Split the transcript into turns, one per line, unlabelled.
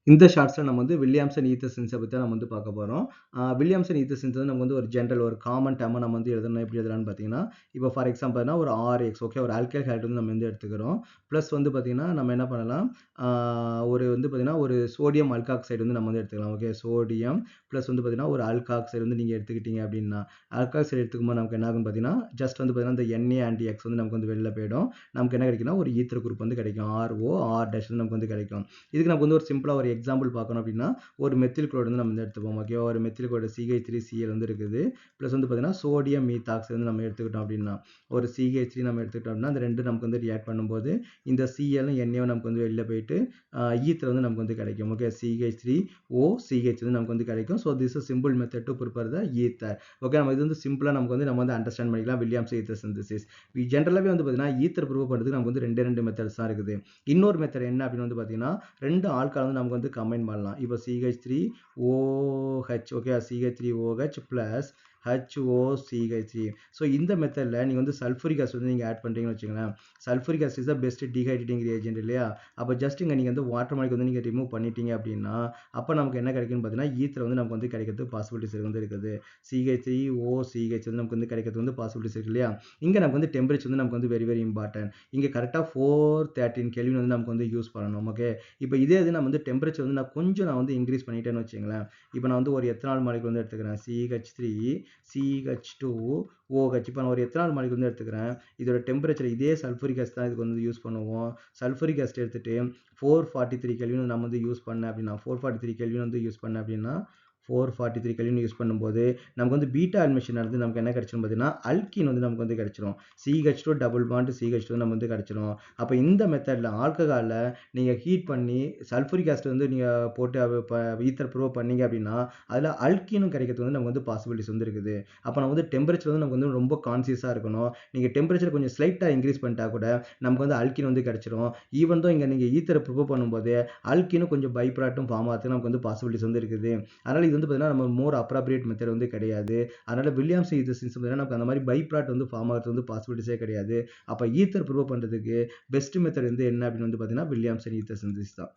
இந்த ஷார்ட்ஸில் நம்ம வந்து வில்லியம்சன் ஈத்தர் சின்ஸை பற்றி நம்ம வந்து பார்க்க போகிறோம். வில்லியம்சன் ஈத்தர் சின்ஸ் வந்து நம்ம வந்து ஒரு ஜென்ரல் ஒரு காமன் டேர்மை நம்ம வந்து எழுதணும். எப்படி எழுதலாம்னு பார்த்தீங்கன்னா, இப்போ ஃபார் எக்ஸாம்பிள்னா ஒரு RX ஓகே, ஒரு ஆல்கைல் ஹைட் வந்து நம்ம வந்து எடுத்துக்கிறோம். ப்ளஸ் வந்து பார்த்தீங்கன்னா நம்ம என்ன பண்ணலாம், ஒரு வந்து பார்த்தீங்கன்னா ஒரு சோடியம் அல்காக்சைடு வந்து நம்ம வந்து எடுத்துக்கலாம். ஓகே, சோடியம் ப்ளஸ் வந்து பார்த்தீங்கன்னா ஒரு அல்காக்சைடு வந்து நீங்கள் எடுத்துக்கிட்டீங்க அப்படின்னா, அல்காக்சைடு எடுத்துக்கும்போது நமக்கு என்ன ஆகும் பார்த்தீங்கன்னா, ஜஸ்ட் வந்து பார்த்தீங்கன்னா இந்த Na&X வந்து நமக்கு வந்து வெளில போயிடும். நமக்கு என்ன கிடைக்குன்னா ஒரு ஈத்தர் குரூப் வந்து கிடைக்கும். ROR டேஷ் வந்து நமக்கு வந்து கிடைக்கும். இதுக்கு நமக்கு வந்து ஒரு சிம்பிளாக ஒரு எக்ஸாம்பிள் பார்க்கணும் அப்படின்னா, ஒரு மெத்தில் குளோரைடு வந்து நம்ம வந்து எடுத்துப்போம். ஓகேவா, ஒரு மெத்தில் குளோரைடு CH3Cl வந்து இருக்குது. ப்ளஸ் வந்து பார்த்தீங்கன்னா சோடியம் மீத்தாக்சைடு வந்து நம்ம எடுத்துக்கிட்டோம் அப்படின்னா, ஒரு CH3 நம்ம எடுத்துக்கிட்டோம் அப்படின்னா, அந்த ரெண்டு நமக்கு வந்து ரியாக்ட் பண்ணும்போது இந்த Cl Na நமக்கு வந்து வெளில போயிட்டு ஈத்தர் வந்து நமக்கு வந்து கிடைக்கும். ஓகே, CH3OCH வந்து நமக்கு வந்து கிடைக்கும். So this is simple method to prepare the ether. Okay, நம்ம இது வந்து சிம்பிளாக நம்ம வந்து அண்டர்ஸ்டாண்ட் பண்ணிக்கலாம். வில்லியம்ஸ் ஈத்தர் சிந்தசிஸ் ஜென்ரலாகவே வந்து பார்த்தீங்கன்னா ஈத்தர் ப்ரூவ் பண்ணுறதுக்கு நமக்கு வந்து ரெண்டு மெத்தட்ஸ் தான் இருக்குது. இன்னொரு மெத்தட் என்ன அப்படின்னு வந்து பார்த்தீங்கன்னா, ரெண்டு ஆல்கால் வந்து நமக்கு வந்து கம்பைன் பண்ணலாம். இப்போ CH3OH okay, CH3OH plus HOCH3. So இந்த மெத்தடில் நீங்கள் வந்து சல்ஃபூரிக் ஆசிட் வந்து நீங்கள் ஆட் பண்ணுறீங்கன்னு வச்சுங்களேன். Sulphuric acid is the best dehydrating reagent இல்லையா. அப்போ ஜஸ்ட் இங்கே நீங்கள் வந்து வாட்டர் மாலிக் வந்து நீங்கள் ரிமூவ் பண்ணிட்டீங்க அப்படின்னா, அப்போ நமக்கு என்ன கிடைக்குன்னு பார்த்தீங்கன்னா ஈத்தர் வந்து நமக்கு வந்து கிடைக்கிறதுக்கு பாசிபிலிட்டிஸ் வந்து இருக்குது. CH3OCH வந்து நமக்கு வந்து கிடைக்கிறது வந்து பாசிபிலிட்டிஸ் இருக்கு இல்லையா. இங்கே நமக்கு வந்து டெம்பரேச்சர் வந்து நமக்கு வந்து வெரி வெரி இம்பார்ட்டன்ட். இங்கே கரெக்டாக 413 கெல்வின் வந்து நமக்கு வந்து யூஸ் பண்ணணும். ஓகே, இப்போ இதே இது நம்ம வந்து டெம்பரேச்சர் வந்து நான் வந்து இன்க்ரீஸ் பண்ணிட்டேன்னு வச்சுங்களேன். இப்போ நான் வந்து ஒரு எத்தனால் மாலிகுல் வந்து எடுத்துக்கிறேன். CH3 CH2 OH. இப்போ நான் ஒரு எத்தனால் மாலிகுல் வந்து எடுத்துக்கிறேன். இதோட டெம்பரேச்சர் இதே சல்ஃபூரிக் ஆசிட் தான் இதுக்கு வந்து யூஸ் பண்ணுவோம். சல்ஃபூரிக் ஆசிட் எடுத்துட்டு 443 கெல்வின் நம்ம வந்து யூஸ் பண்ணேன் அப்படின்னா, 443 கெல்வின் வந்து யூஸ் பண்ணேன் அப்படின்னா 443 கெல்வின் யூஸ் பண்ணும்போது நமக்கு வந்து பீட்டா அட்மிஷன் நடந்து நமக்கு என்ன கிடைச்சிரும் பார்த்தீங்கன்னா அல்கீன் வந்து நமக்கு வந்து கிடைச்சிரும். CH2 டபுள் பாண்ட் CH2 நம்ம வந்து கிடைச்சிரும். அப்போ இந்த மெத்தடில் ஆல்கஹாலில் நீங்கள் ஹீட் பண்ணி சல்ஃபூரிக் ஆசிட் வந்து நீங்கள் போட்டு ஈத்தர் ப்ரூவ் பண்ணீங்க அப்படின்னா அதில் அல்கீனும் கிடைக்கிறது வந்து நமக்கு வந்து பாசிபிலிட்டிஸ் வந்து இருக்குது. அப்போ நம்ம வந்து டெம்பரேச்சர் வந்து நமக்கு வந்து ரொம்ப கான்சியஸாக இருக்கணும். நீங்கள் டெம்பரேச்சர் கொஞ்சம் ஸ்லைட்டாக இன்க்ரீஸ் பண்ணிட்டா கூட நமக்கு வந்து அல்கீன் வந்து கிடைச்சிரும். ஈவன் தான் இங்கே நீங்கள் ஈத்தரை ப்ரிப்பேர் பண்ணும்போது அல்கீனும் கொஞ்சம் பை ப்ராடக்ட்டும் ஃபார்ம் ஆகிறதுக்கு நமக்கு வந்து பாசிபிலிட்டிஸ் வந்து இருக்குது. அதனால் இது வந்து பார்த்தீங்கன்னா நம்ம மோர் அப்ராப்ரியேட் மெத்தட் வந்து கிடையாது. அதனால் வில்லியம்ஸ் ஈத்தர் சின்ஸ் பார்த்தீங்கன்னா நமக்கு அந்த மாதிரி பை ப்ராடக்ட் வந்து ஃபார்ம் ஆகிறது வந்து பாசிபிலிட்டிஸே கிடையாது. அப்போ ஈத்தர் ப்ரிப்பேர் பண்ணுறதுக்கு பெஸ்ட் மெத்தட் வந்து என்ன அப்படின்னு வந்து பார்த்தீங்கன்னா வில்லியம்சன் ஈத்தர் சிந்தசிஸ் தான்.